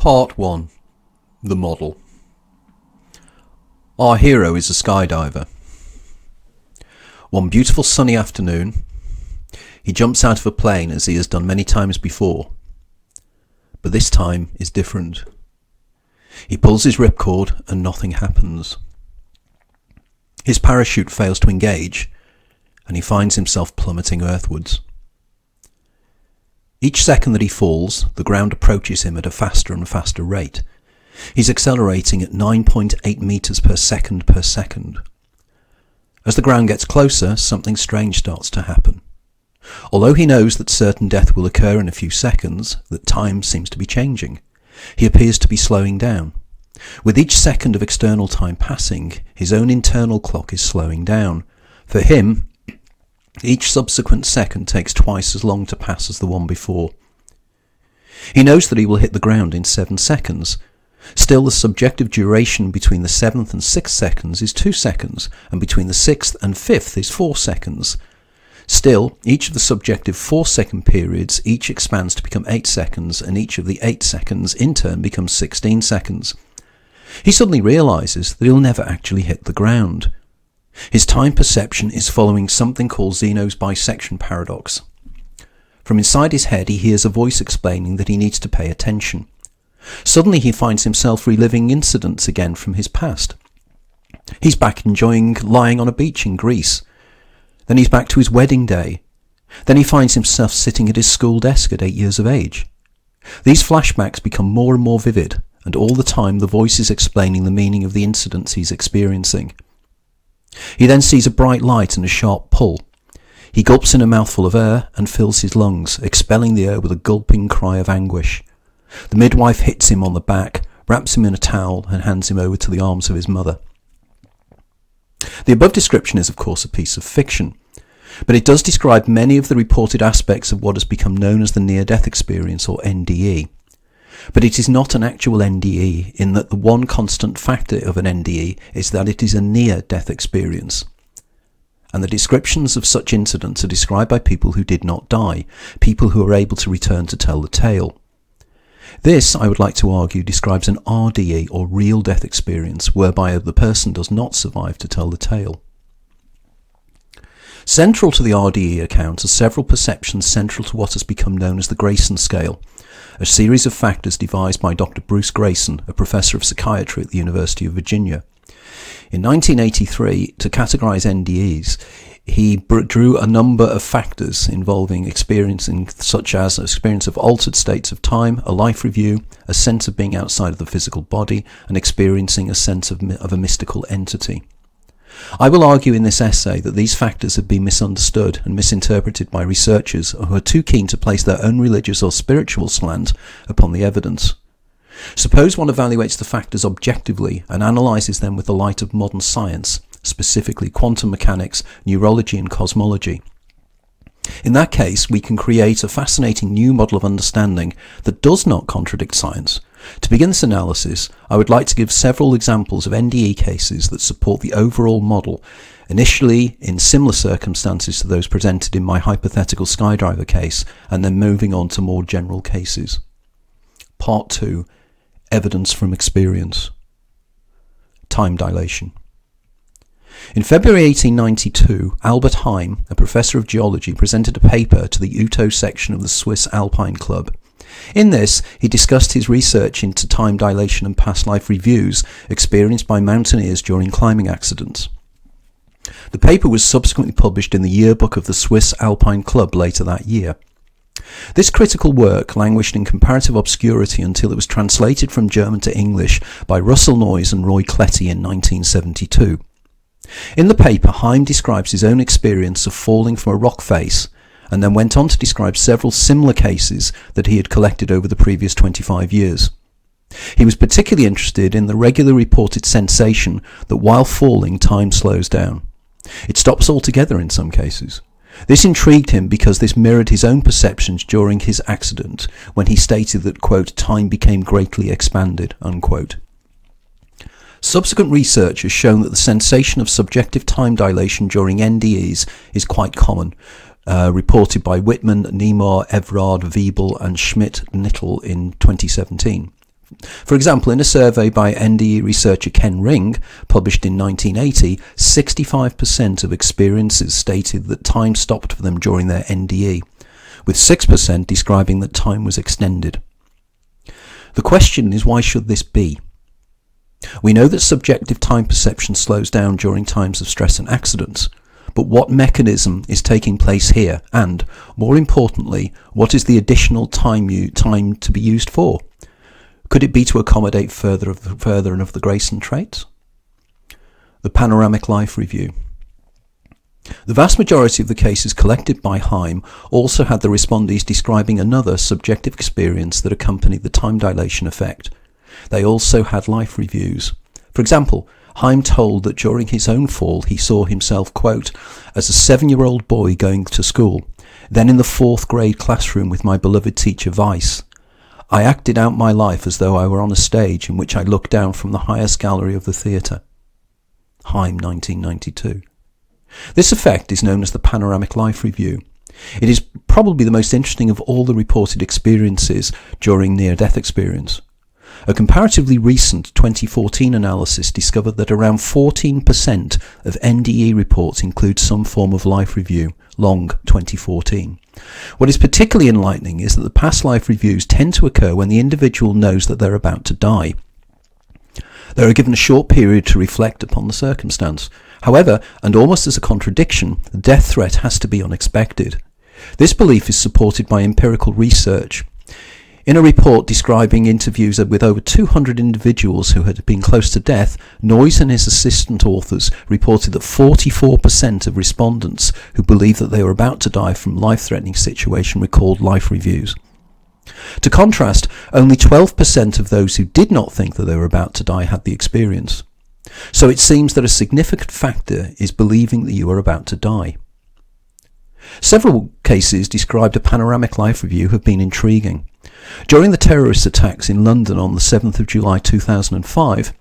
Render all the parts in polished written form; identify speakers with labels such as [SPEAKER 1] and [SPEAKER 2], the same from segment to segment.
[SPEAKER 1] Part 1. The Model. Our hero is a skydiver. One beautiful sunny afternoon, he jumps out of a plane as he has done many times before. But this time is different. He pulls his ripcord and nothing happens. His parachute fails to engage and he finds himself plummeting earthwards. Each second that he falls, the ground approaches him at a faster and faster rate. He's accelerating at 9.8 meters per second. As the ground gets closer, something strange starts to happen. Although he knows that certain death will occur in a few seconds, that time seems to be changing. He appears to be slowing down. With each second of external time passing, his own internal clock is slowing down. For him, each subsequent second takes twice as long to pass as the one before. He knows that he will hit the ground in 7 seconds. Still, the subjective duration between the 7th and 6th seconds is 2 seconds, and between the 6th and 5th is 4 seconds. Still, each of the subjective 4-second periods each expands to become 8 seconds, and each of the 8 seconds in turn becomes 16 seconds. He suddenly realises that he'll never actually hit the ground. His time perception is following something called Zeno's bisection paradox. From inside his head he hears a voice explaining that he needs to pay attention. Suddenly he finds himself reliving incidents again from his past. He's back enjoying lying on a beach in Greece. Then he's back to his wedding day. Then he finds himself sitting at his school desk at 8 years of age. These flashbacks become more and more vivid, and all the time the voice is explaining the meaning of the incidents he's experiencing. He then sees a bright light and a sharp pull. He gulps in a mouthful of air and fills his lungs, expelling the air with a gulping cry of anguish. The midwife hits him on the back, wraps him in a towel and hands him over to the arms of his mother. The above description is of course a piece of fiction, but it does describe many of the reported aspects of what has become known as the near-death experience, or NDE. But it is not an actual NDE, in that the one constant factor of an NDE is that it is a near-death experience. And the descriptions of such incidents are described by people who did not die, people who are able to return to tell the tale. This, I would like to argue, describes an RDE, or real death experience, whereby the person does not survive to tell the tale. Central to the RDE account are several perceptions central to what has become known as the Grayson Scale, a series of factors devised by Dr. Bruce Grayson, a professor of psychiatry at the University of Virginia. In 1983, to categorize NDEs, he drew a number of factors involving experiencing, such as an experience of altered states of time, a life review, a sense of being outside of the physical body, and experiencing a sense of a mystical entity. I will argue in this essay that these factors have been misunderstood and misinterpreted by researchers who are too keen to place their own religious or spiritual slant upon the evidence. Suppose one evaluates the factors objectively and analyses them with the light of modern science, specifically quantum mechanics, neurology and cosmology. In that case, we can create a fascinating new model of understanding that does not contradict science. To begin this analysis, I would like to give several examples of NDE cases that support the overall model, initially in similar circumstances to those presented in my hypothetical skydiver case, and then moving on to more general cases. Part 2. Evidence from experience. Time dilation. In February 1892, Albert Heim, a professor of geology, presented a paper to the Uto section of the Swiss Alpine Club. In this, he discussed his research into time dilation and past life reviews experienced by mountaineers during climbing accidents. The paper was subsequently published in the yearbook of the Swiss Alpine Club later that year. This critical work languished in comparative obscurity until it was translated from German to English by Russell Noyes and Roy Cletty in 1972. In the paper, Heim describes his own experience of falling from a rock face, and then went on to describe several similar cases that he had collected over the previous 25 years. He was particularly interested in the regularly reported sensation that while falling, time slows down. It stops altogether in some cases. This intrigued him because this mirrored his own perceptions during his accident, when he stated that, quote, time became greatly expanded, unquote. Subsequent research has shown that the sensation of subjective time dilation during NDEs is quite common, reported by Whitman, Niemohr, Evrard, Wiebel and Schmidt-Nittel in 2017. For example, in a survey by NDE researcher Ken Ring, published in 1980, 65% of experiencers stated that time stopped for them during their NDE, with 6% describing that time was extended. The question is, why should this be? We know that subjective time perception slows down during times of stress and accidents, but what mechanism is taking place here, and, more importantly, what is the additional time to be used for? Could it be to accommodate further of the Grayson traits? The Panoramic Life Review. The vast majority of the cases collected by Heim also had the respondees describing another subjective experience that accompanied the time dilation effect. They also had life reviews. For example, Heim told that during his own fall he saw himself, quote, as a 7-year-old boy going to school, then in the 4th grade classroom with my beloved teacher Weiss. I acted out my life as though I were on a stage in which I looked down from the highest gallery of the theatre. Heim, 1992. This effect is known as the Panoramic Life Review. It is probably the most interesting of all the reported experiences during near-death experience. A comparatively recent 2014 analysis discovered that around 14% of NDE reports include some form of life review, long 2014. What is particularly enlightening is that the past life reviews tend to occur when the individual knows that they're about to die. They are given a short period to reflect upon the circumstance. However, and almost as a contradiction, the death threat has to be unexpected. This belief is supported by empirical research. In a report describing interviews with over 200 individuals who had been close to death, Noyes and his assistant authors reported that 44% of respondents who believed that they were about to die from life-threatening situation recalled life reviews. To contrast, only 12% of those who did not think that they were about to die had the experience. So it seems that a significant factor is believing that you are about to die. Several cases described a panoramic life review have been intriguing. During the terrorist attacks in London on the 7th of July 2005,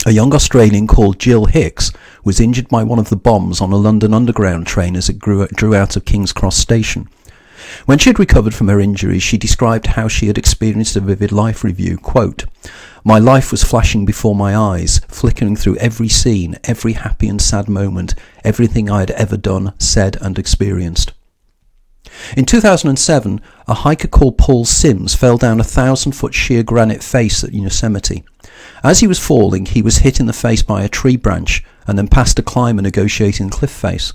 [SPEAKER 1] a young Australian called Jill Hicks was injured by one of the bombs on a London Underground train as it drew out of King's Cross Station. When she had recovered from her injuries, she described how she had experienced a vivid life review. Quote, "My life was flashing before my eyes, flickering through every scene, every happy and sad moment, everything I had ever done, said and experienced." In 2007, a hiker called Paul Sims fell down a 1,000-foot sheer granite face at Yosemite. As he was falling, he was hit in the face by a tree branch and then passed a climber negotiating the cliff face.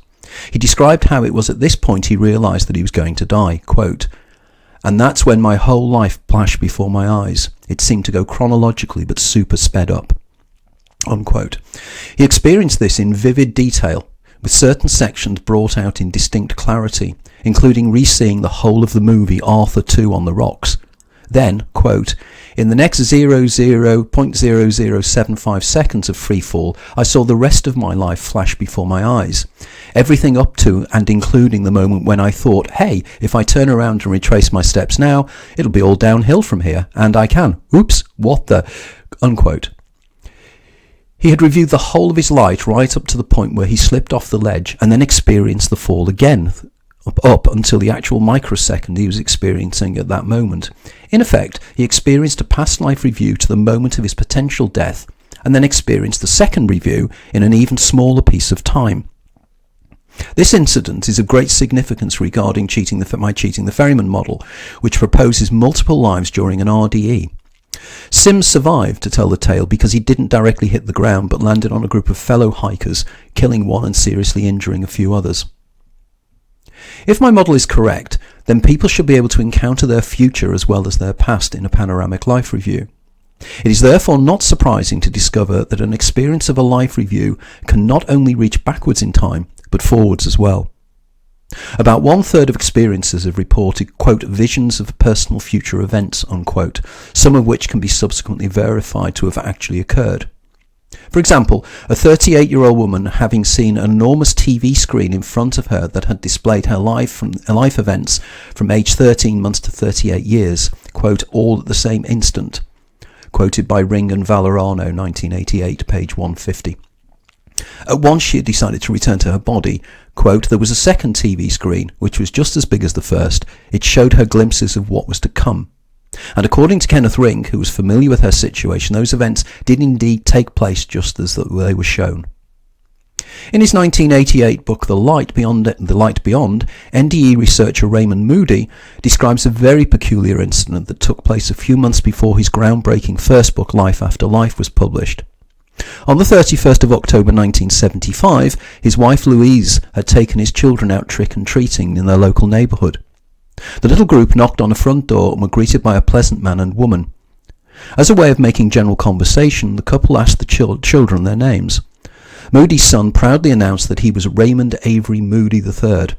[SPEAKER 1] He described how it was at this point he realised that he was going to die. Quote, "And that's when my whole life flashed before my eyes. It seemed to go chronologically but super sped up." Unquote. He experienced this in vivid detail, with certain sections brought out in distinct clarity, including re-seeing the whole of the movie Arthur 2 on the Rocks. Then, quote, "In the next 0.0075 seconds of free fall, I saw the rest of my life flash before my eyes. Everything up to and including the moment when I thought, hey, if I turn around and retrace my steps now, it'll be all downhill from here, and I can. Oops, what the..." Unquote. He had reviewed the whole of his life right up to the point where he slipped off the ledge and then experienced the fall again, up until the actual microsecond he was experiencing at that moment. In effect, he experienced a past life review to the moment of his potential death, and then experienced a second review in an even smaller piece of time. This incident is of great significance regarding my Cheating the Ferryman model, which proposes multiple lives during an RDE. Sims survived to tell the tale because he didn't directly hit the ground but landed on a group of fellow hikers, killing one and seriously injuring a few others. If my model is correct, then people should be able to encounter their future as well as their past in a panoramic life review. It is therefore not surprising to discover that an experience of a life review can not only reach backwards in time, but forwards as well. About 1/3 of experiencers have reported, quote, "visions of personal future events," unquote, some of which can be subsequently verified to have actually occurred. For example, a 38-year-old woman having seen an enormous TV screen in front of her that had displayed her life events from age 13 months to 38 years, quote, "all at the same instant," quoted by Ring and Valorano, 1988, page 150. At once she had decided to return to her body. Quote, "There was a second TV screen, which was just as big as the first. It showed her glimpses of what was to come." And according to Kenneth Ring, who was familiar with her situation, those events did indeed take place just as they were shown. In his 1988 book The Light Beyond, NDE researcher Raymond Moody describes a very peculiar incident that took place a few months before his groundbreaking first book Life After Life was published. On the 31st of October 1975, his wife Louise had taken his children out trick-and-treating in their local neighbourhood. The little group knocked on a front door and were greeted by a pleasant man and woman. As a way of making general conversation, the couple asked the children their names. Moody's son proudly announced that he was Raymond Avery Moody III.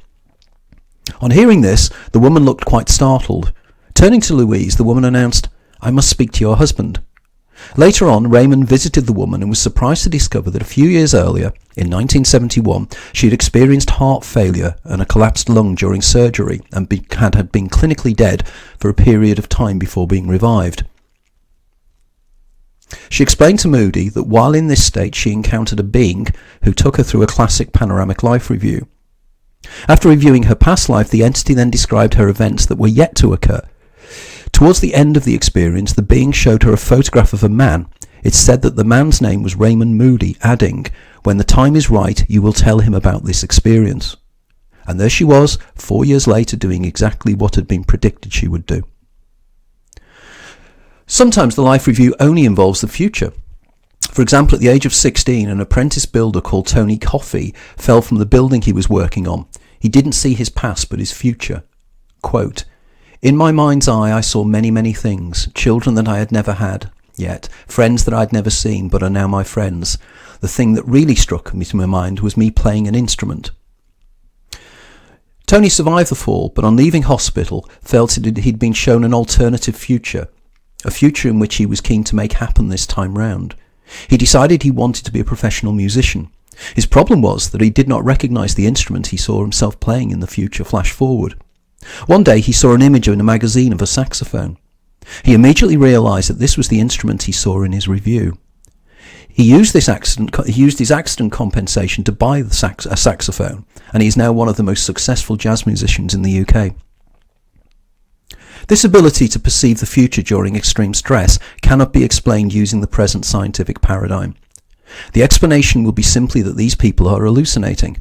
[SPEAKER 1] On hearing this, the woman looked quite startled. Turning to Louise, the woman announced, "I must speak to your husband." Later on, Raymond visited the woman and was surprised to discover that a few years earlier, in 1971, she had experienced heart failure and a collapsed lung during surgery and had been clinically dead for a period of time before being revived. She explained to Moody that while in this state she encountered a being who took her through a classic panoramic life review. After reviewing her past life, the entity then described her events that were yet to occur. Towards the end of the experience, the being showed her a photograph of a man. It said that the man's name was Raymond Moody, adding, "When the time is right, you will tell him about this experience." And there she was, 4 years later, doing exactly what had been predicted she would do. Sometimes the life review only involves the future. For example, at the age of 16, an apprentice builder called Tony Coffey fell from the building he was working on. He didn't see his past but his future. Quote, "In my mind's eye I saw many, many things, children that I had never had yet, friends that I'd never seen but are now my friends. The thing that really struck me to my mind was me playing an instrument." Tony survived the fall, but on leaving hospital felt he'd been shown an alternative future, a future in which he was keen to make happen this time round. He decided he wanted to be a professional musician. His problem was that he did not recognise the instrument he saw himself playing in the future flash forward. One day he saw an image in a magazine of a saxophone. He immediately realised that this was the instrument he saw in his review. He used his accident compensation to buy a saxophone, and he is now one of the most successful jazz musicians in the UK. This ability to perceive the future during extreme stress cannot be explained using the present scientific paradigm. The explanation will be simply that these people are hallucinating.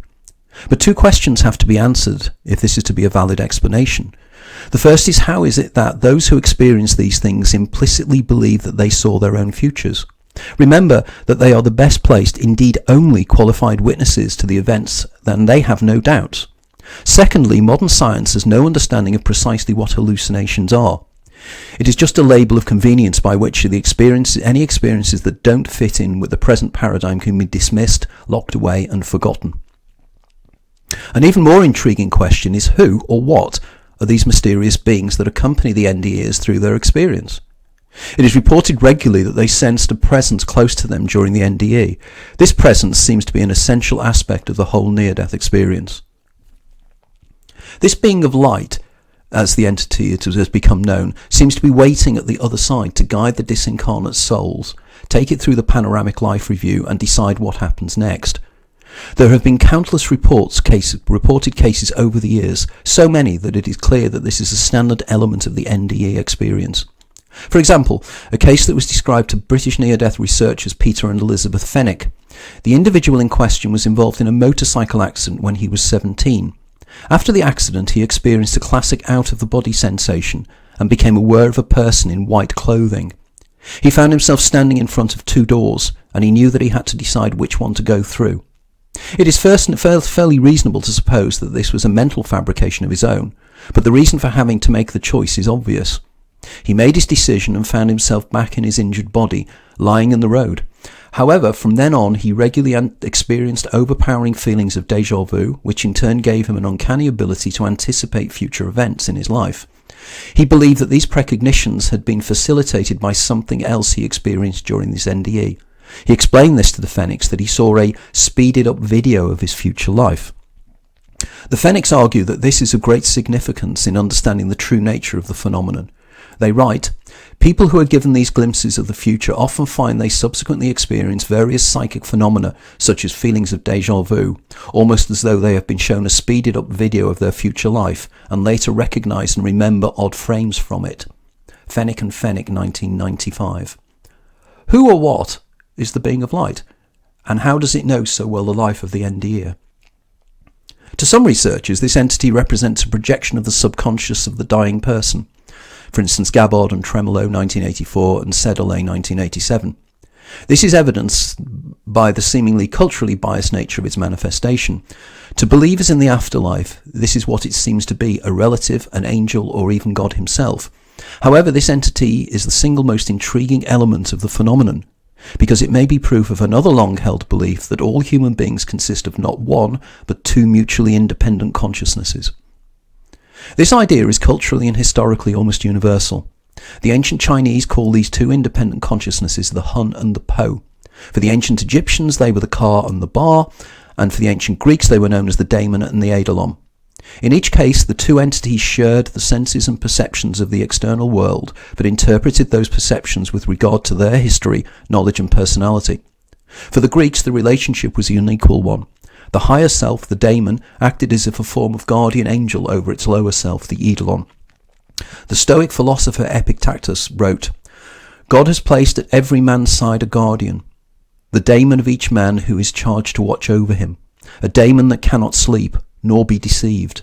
[SPEAKER 1] But two questions have to be answered if this is to be a valid explanation. The first is, how is it that those who experience these things implicitly believe that they saw their own futures? Remember that they are the best placed, indeed only qualified witnesses to the events, and they have no doubts. Secondly, modern science has no understanding of precisely what hallucinations are. It is just a label of convenience by which any experiences that don't fit in with the present paradigm can be dismissed, locked away and forgotten. An even more intriguing question is who or what are these mysterious beings that accompany the NDEs through their experience? It is reported regularly that they sensed a presence close to them during the NDE. This presence seems to be an essential aspect of the whole near-death experience. This being of light, as the entity has become known, seems to be waiting at the other side to guide the disincarnate souls, take it through the panoramic life review and decide what happens next. There have been countless reported cases over the years, so many that it is clear that this is a standard element of the NDE experience. For example, a case that was described to British near-death researchers Peter and Elizabeth Fenwick. The individual in question was involved in a motorcycle accident when he was 17. After the accident, he experienced a classic out-of-the-body sensation and became aware of a person in white clothing. He found himself standing in front of two doors, and he knew that he had to decide which one to go through. It is fairly reasonable to suppose that this was a mental fabrication of his own, but the reason for having to make the choice is obvious. He made his decision and found himself back in his injured body, lying in the road. However, from then on, he regularly experienced overpowering feelings of deja vu, which in turn gave him an uncanny ability to anticipate future events in his life. He believed that these precognitions had been facilitated by something else he experienced during this NDE. He explained this to the Fenwicks that he saw a speeded-up video of his future life. The Fenwicks argue that this is of great significance in understanding the true nature of the phenomenon. They write, "People who are given these glimpses of the future often find they subsequently experience various psychic phenomena, such as feelings of deja vu, almost as though they have been shown a speeded-up video of their future life, and later recognise and remember odd frames from it." Fenwick and Fenwick, 1995. Who or what is the being of light, and how does it know so well the life of the NDE? To some researchers, this entity represents a projection of the subconscious of the dying person. For instance, Gabbard and Tremolo, 1984, and Sedolay, 1987. This is evidenced by the seemingly culturally biased nature of its manifestation. To believers in the afterlife, this is what it seems to be, a relative, an angel, or even God himself. However, this entity is the single most intriguing element of the phenomenon, because it may be proof of another long-held belief that all human beings consist of not one, but two mutually independent consciousnesses. This idea is culturally and historically almost universal. The ancient Chinese call these two independent consciousnesses the Hun and the Po. For the ancient Egyptians, they were the Ka and the Ba, and for the ancient Greeks, they were known as the Daemon and the Eidolon. In each case, the two entities shared the senses and perceptions of the external world, but interpreted those perceptions with regard to their history, knowledge and personality. For the Greeks, the relationship was a unequal one. The higher self, the daemon, acted as if a form of guardian angel over its lower self, the eidolon. The Stoic philosopher Epictetus wrote, "God has placed at every man's side a guardian, the daemon of each man who is charged to watch over him, a daemon that cannot sleep, nor be deceived.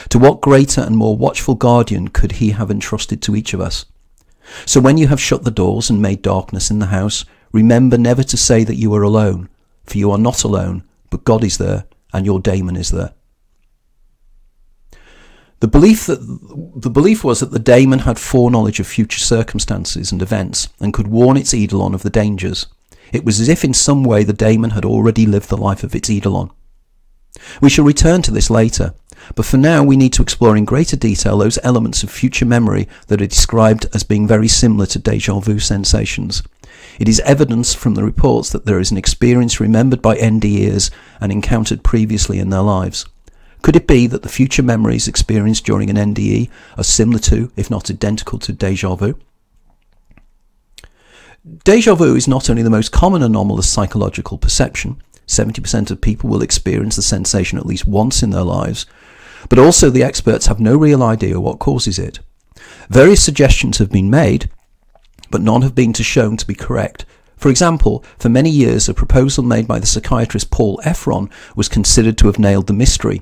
[SPEAKER 1] To what greater and more watchful guardian could he have entrusted to each of us? So when you have shut the doors and made darkness in the house, remember never to say that you are alone, for you are not alone, but God is there, and your daemon is there." The belief was that the daemon had foreknowledge of future circumstances and events, and could warn its eidolon of the dangers. It was as if in some way the daemon had already lived the life of its eidolon. We shall return to this later, but for now we need to explore in greater detail those elements of future memory that are described as being very similar to déjà vu sensations. It is evidence from the reports that there is an experience remembered by NDEs and encountered previously in their lives. Could it be that the future memories experienced during an NDE are similar to, if not identical to, déjà vu? Déjà vu is not only the most common anomalous psychological perception, 70% of people will experience the sensation at least once in their lives, but also the experts have no real idea what causes it. Various suggestions have been made, but none have been shown to be correct. For example, for many years a proposal made by the psychiatrist Paul Efron was considered to have nailed the mystery.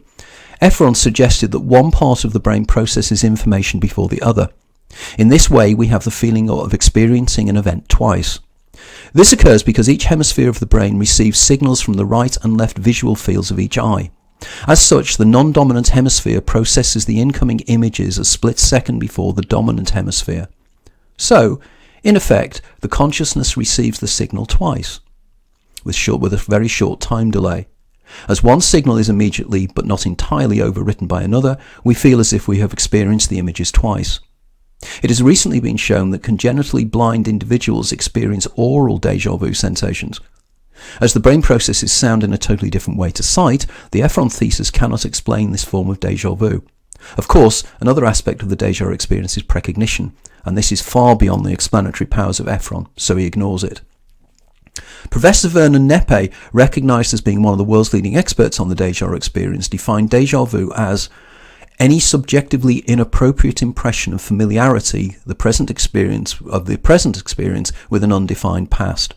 [SPEAKER 1] Efron suggested that one part of the brain processes information before the other. In this way, we have the feeling of experiencing an event twice. This occurs because each hemisphere of the brain receives signals from the right and left visual fields of each eye. As such, the non-dominant hemisphere processes the incoming images a split second before the dominant hemisphere. So, in effect, the consciousness receives the signal twice, with a very short time delay. As one signal is immediately but not entirely overwritten by another, we feel as if we have experienced the images twice. It has recently been shown that congenitally blind individuals experience oral déjà vu sensations. As the brain processes sound in a totally different way to sight, the Efron thesis cannot explain this form of déjà vu. Of course, another aspect of the déjà experience is precognition, and this is far beyond the explanatory powers of Efron, so he ignores it. Professor Vernon Neppe, recognised as being one of the world's leading experts on the déjà experience, defined déjà vu as any subjectively inappropriate impression of familiarity, the present experience with an undefined past.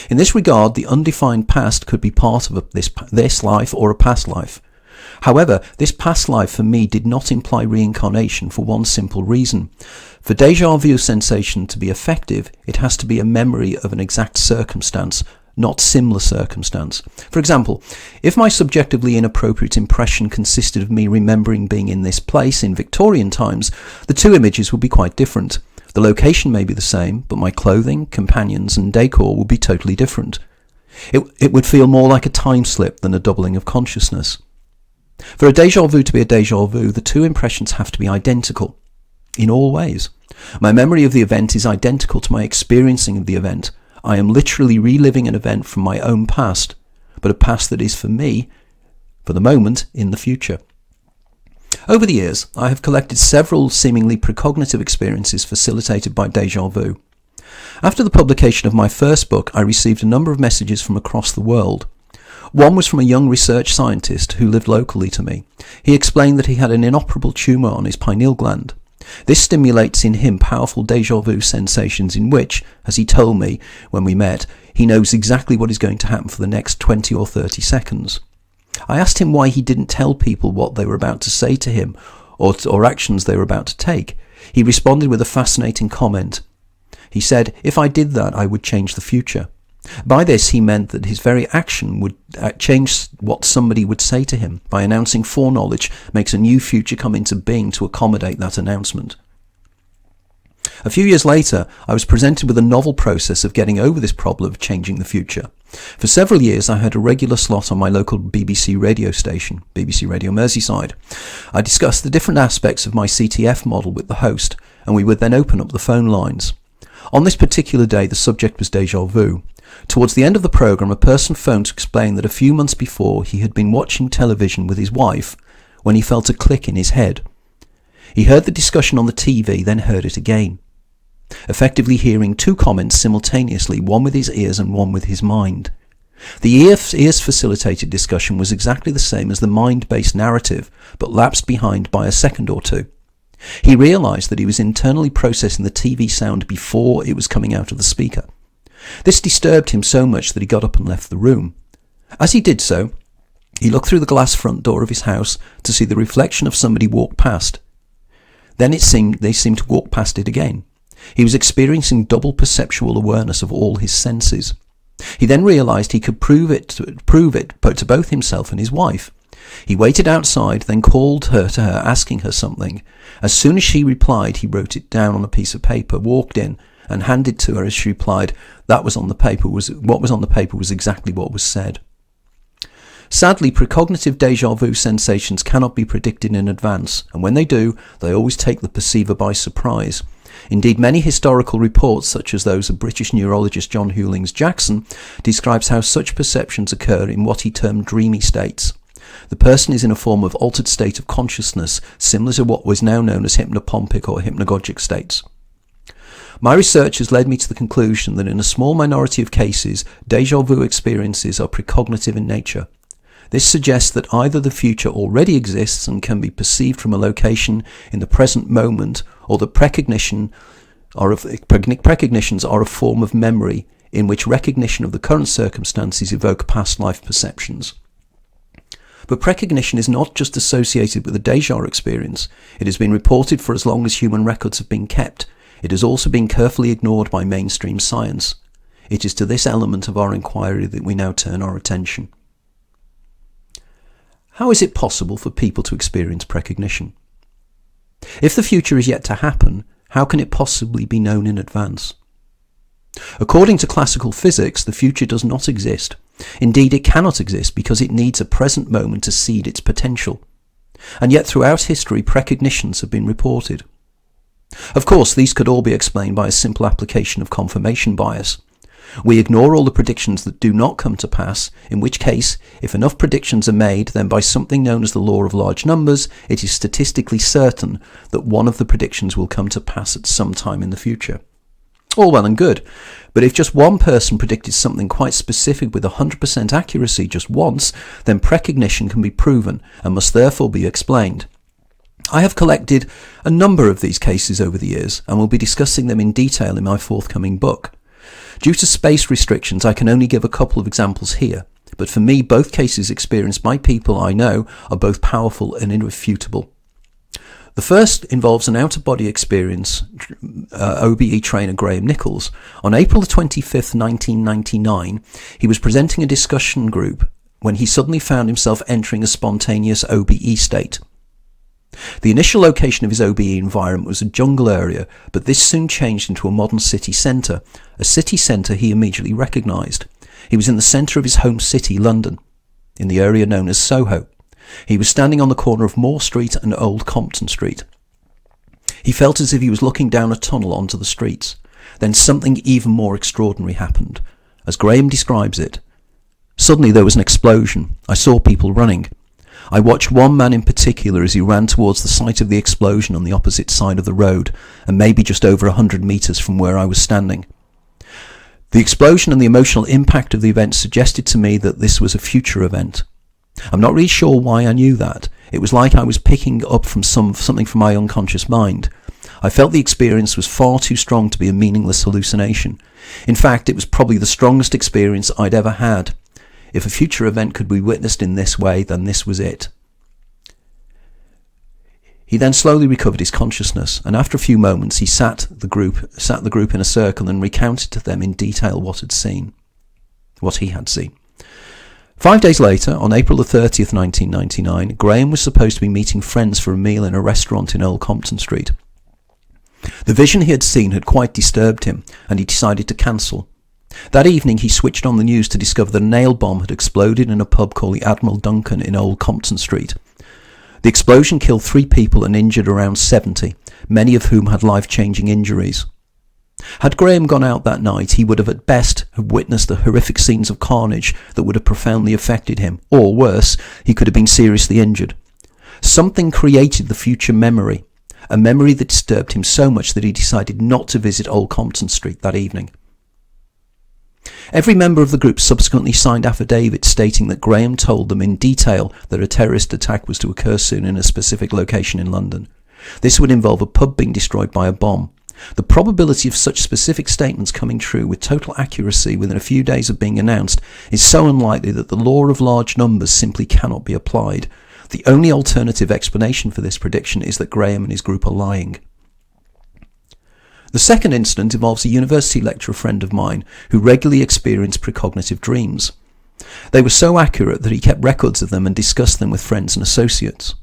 [SPEAKER 1] In this regard, the undefined past could be part of this life or a past life. However, this past life for me did not imply reincarnation for one simple reason. For déjà vu sensation to be effective, it has to be a memory of an exact circumstance, not similar circumstance. For example, if my subjectively inappropriate impression consisted of me remembering being in this place in Victorian times, the two images would be quite different. The location may be the same, but my clothing, companions and decor would be totally different. It would feel more like a time slip than a doubling of consciousness. For a déjà vu to be a déjà vu, the two impressions have to be identical, in all ways. My memory of the event is identical to my experiencing of the event. I am literally reliving an event from my own past, but a past that is for me, for the moment, in the future. Over the years, I have collected several seemingly precognitive experiences facilitated by déjà vu. After the publication of my first book, I received a number of messages from across the world. One was from a young research scientist who lived locally to me. He explained that he had an inoperable tumour on his pineal gland. This stimulates in him powerful deja vu sensations in which, as he told me when we met, he knows exactly what is going to happen for the next 20 or 30 seconds. I asked him why he didn't tell people what they were about to say to him or actions they were about to take. He responded with a fascinating comment. He said, "If I did that, I would change the future." By this, he meant that his very action would change what somebody would say to him. By announcing foreknowledge makes a new future come into being to accommodate that announcement. A few years later, I was presented with a novel process of getting over this problem of changing the future. For several years, I had a regular slot on my local BBC radio station, BBC Radio Merseyside. I discussed the different aspects of my CTF model with the host, and we would then open up the phone lines. On this particular day, the subject was deja vu. Towards the end of the programme, a person phoned to explain that a few months before he had been watching television with his wife when he felt a click in his head. He heard the discussion on the TV, then heard it again, effectively hearing two comments simultaneously, one with his ears and one with his mind. The ears-facilitated discussion was exactly the same as the mind-based narrative, but lapsed behind by a second or two. He realised that he was internally processing the TV sound before it was coming out of the speaker. This disturbed him so much that he got up and left the room. As he did so, he looked through the glass front door of his house to see the reflection of somebody walk past. Then they seemed to walk past it again. He was experiencing double perceptual awareness of all his senses. He then realised he could prove it to both himself and his wife. He waited outside, then called her to her, asking her something. As soon as she replied, he wrote it down on a piece of paper, walked in, and handed to her as she replied, what was on the paper was exactly what was said. Sadly, precognitive deja vu sensations cannot be predicted in advance, and when they do, they always take the perceiver by surprise. Indeed, many historical reports, such as those of British neurologist John Hewlings Jackson, describes how such perceptions occur in what he termed dreamy states. The person is in a form of altered state of consciousness, similar to what was now known as hypnopompic or hypnagogic states. My research has led me to the conclusion that in a small minority of cases, deja vu experiences are precognitive in nature. This suggests that either the future already exists and can be perceived from a location in the present moment, or that precognitions are a form of memory in which recognition of the current circumstances evoke past life perceptions. But precognition is not just associated with the deja experience. It has been reported for as long as human records have been kept. It has also been carefully ignored by mainstream science. It is to this element of our inquiry that we now turn our attention. How is it possible for people to experience precognition? If the future is yet to happen, how can it possibly be known in advance? According to classical physics, the future does not exist. Indeed, it cannot exist because it needs a present moment to seed its potential. And yet throughout history, precognitions have been reported. Of course, these could all be explained by a simple application of confirmation bias. We ignore all the predictions that do not come to pass, in which case, if enough predictions are made, then by something known as the law of large numbers, it is statistically certain that one of the predictions will come to pass at some time in the future. All well and good, but if just one person predicted something quite specific with 100% accuracy just once, then precognition can be proven and must therefore be explained. I have collected a number of these cases over the years and will be discussing them in detail in my forthcoming book. Due to space restrictions, I can only give a couple of examples here, but for me, both cases experienced by people I know are both powerful and irrefutable. The first involves an out-of-body experience, OBE trainer Graham Nichols. On April 25th, 1999, he was presenting a discussion group when he suddenly found himself entering a spontaneous OBE state. The initial location of his OBE environment was a jungle area, but this soon changed into a modern city centre, a city centre he immediately recognised. He was in the centre of his home city, London, in the area known as Soho. He was standing on the corner of Moore Street and Old Compton Street. He felt as if he was looking down a tunnel onto the streets. Then something even more extraordinary happened. As Graham describes it, suddenly there was an explosion. I saw people running. I watched one man in particular as he ran towards the site of the explosion on the opposite side of the road, and maybe just over 100 metres from where I was standing. The explosion and the emotional impact of the event suggested to me that this was a future event. I'm not really sure why I knew that. It was like I was picking up from something from my unconscious mind. I felt the experience was far too strong to be a meaningless hallucination. In fact, it was probably the strongest experience I'd ever had. If a future event could be witnessed in this way, then this was it. He then slowly recovered his consciousness, and after a few moments he sat the group in a circle and recounted to them in detail what he had seen. 5 days later, on April the 30th, 1999, Graham was supposed to be meeting friends for a meal in a restaurant in Old Compton Street. The vision he had seen had quite disturbed him, and he decided to cancel. That evening he switched on the news to discover that a nail bomb had exploded in a pub called the Admiral Duncan in Old Compton Street. The explosion killed 3 people and injured around 70, many of whom had life-changing injuries. Had Graham gone out that night, he would have at best have witnessed the horrific scenes of carnage that would have profoundly affected him, or worse, he could have been seriously injured. Something created the future memory, a memory that disturbed him so much that he decided not to visit Old Compton Street that evening. Every member of the group subsequently signed affidavits stating that Graham told them in detail that a terrorist attack was to occur soon in a specific location in London. This would involve a pub being destroyed by a bomb. The probability of such specific statements coming true with total accuracy within a few days of being announced is so unlikely that the law of large numbers simply cannot be applied. The only alternative explanation for this prediction is that Graham and his group are lying. The second incident involves a university lecturer friend of mine who regularly experienced precognitive dreams. They were so accurate that he kept records of them and discussed them with friends and associates.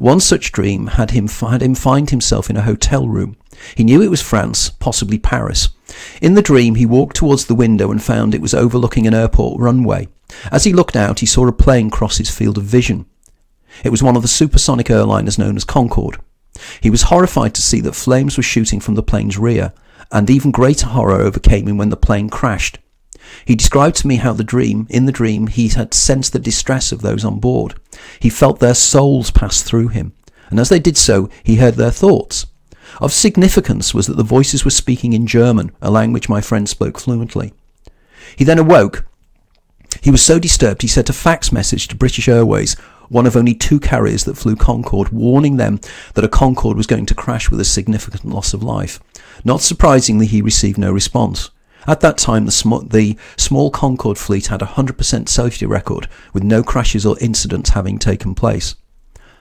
[SPEAKER 1] One such dream had him find himself in a hotel room. He knew it was France, possibly Paris. In the dream, he walked towards the window and found it was overlooking an airport runway. As he looked out, he saw a plane cross his field of vision. It was one of the supersonic airliners known as Concorde. He was horrified to see that flames were shooting from the plane's rear, and even greater horror overcame him when the plane crashed. He described to me how in the dream, he had sensed the distress of those on board. He felt their souls pass through him, and as they did so, he heard their thoughts. Of significance was that the voices were speaking in German, a language my friend spoke fluently. He then awoke. He was so disturbed he sent a fax message to British Airways, one of only 2 carriers that flew Concorde, warning them that a Concorde was going to crash with a significant loss of life. Not surprisingly, he received no response. At that time, the small Concorde fleet had a 100% safety record, with no crashes or incidents having taken place.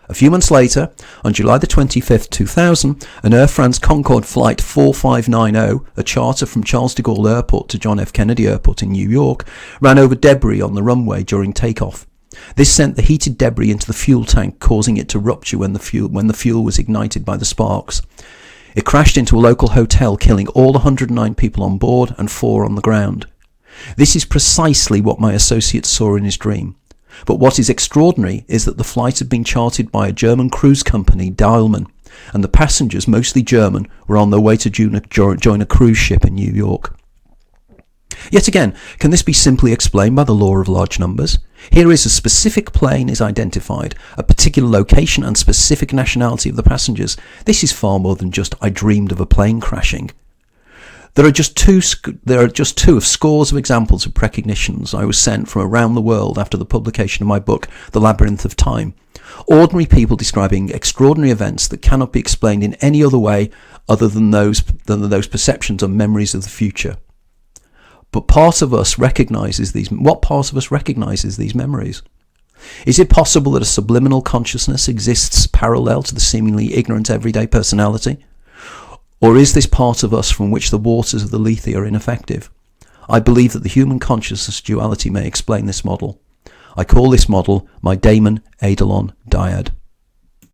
[SPEAKER 1] A few months later, on July the 25th, 2000, an Air France Concorde Flight 4590, a charter from Charles de Gaulle Airport to John F. Kennedy Airport in New York, ran over debris on the runway during takeoff. This sent the heated debris into the fuel tank, causing it to rupture when the fuel was ignited by the sparks. It crashed into a local hotel, killing all 109 people on board and 4 on the ground. This is precisely what my associate saw in his dream. But what is extraordinary is that the flight had been chartered by a German cruise company, Dialman, and the passengers, mostly German, were on their way to join a cruise ship in New York. Yet again, can this be simply explained by the law of large numbers? Here is a specific plane is identified, a particular location and specific nationality of the passengers. This is far more than just I dreamed of a plane crashing. There are just two of scores of examples of precognitions I was sent from around the world after the publication of my book, The Labyrinth of Time. Ordinary people describing extraordinary events that cannot be explained in any other way other than those perceptions or memories of the future. But what part of us recognizes these memories? Is it possible that a subliminal consciousness exists parallel to the seemingly ignorant everyday personality? Or is this part of us from which the waters of the Lethe are ineffective? I believe that the human consciousness duality may explain this model. I call this model my Daemon Eidolon dyad.